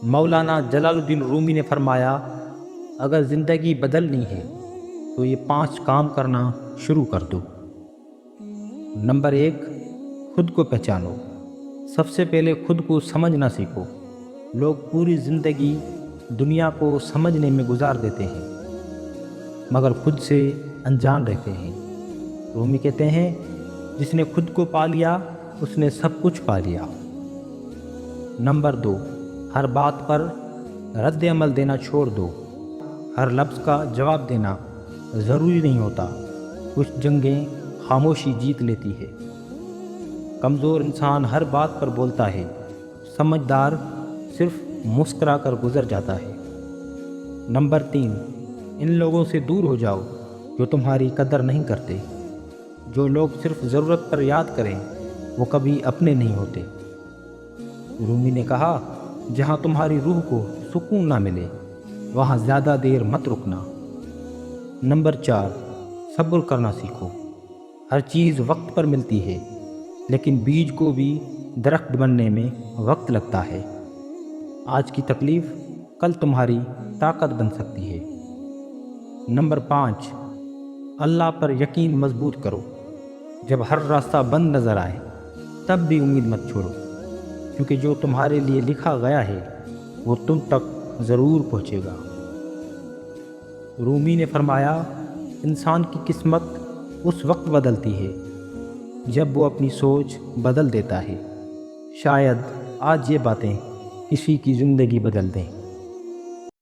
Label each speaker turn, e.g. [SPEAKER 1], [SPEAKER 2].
[SPEAKER 1] مولانا جلال الدین رومی نے فرمایا، اگر زندگی بدلنی ہے تو یہ 5 کام کرنا شروع کر دو۔ نمبر 1، خود کو پہچانو۔ سب سے پہلے خود کو سمجھنا سیکھو۔ لوگ پوری زندگی دنیا کو سمجھنے میں گزار دیتے ہیں مگر خود سے انجان رہتے ہیں۔ رومی کہتے ہیں، جس نے خود کو پا لیا اس نے سب کچھ پا لیا۔ نمبر 2، ہر بات پر رد عمل دینا چھوڑ دو۔ ہر لفظ کا جواب دینا ضروری نہیں ہوتا۔ کچھ جنگیں خاموشی جیت لیتی ہے۔ کمزور انسان ہر بات پر بولتا ہے، سمجھدار صرف مسکرا کر گزر جاتا ہے۔ نمبر 3، ان لوگوں سے دور ہو جاؤ جو تمہاری قدر نہیں کرتے۔ جو لوگ صرف ضرورت پر یاد کریں وہ کبھی اپنے نہیں ہوتے۔ رومی نے کہا، جہاں تمہاری روح کو سکون نہ ملے وہاں زیادہ دیر مت رکنا۔ نمبر 4، صبر کرنا سیکھو۔ ہر چیز وقت پر ملتی ہے لیکن بیج کو بھی درخت بننے میں وقت لگتا ہے۔ آج کی تکلیف کل تمہاری طاقت بن سکتی ہے۔ نمبر 5، اللہ پر یقین مضبوط کرو۔ جب ہر راستہ بند نظر آئے تب بھی امید مت چھوڑو، کیونکہ جو تمہارے لیے لکھا گیا ہے وہ تم تک ضرور پہنچے گا۔ رومی نے فرمایا، انسان کی قسمت اس وقت بدلتی ہے جب وہ اپنی سوچ بدل دیتا ہے۔ شاید آج یہ باتیں کسی کی زندگی بدل دیں۔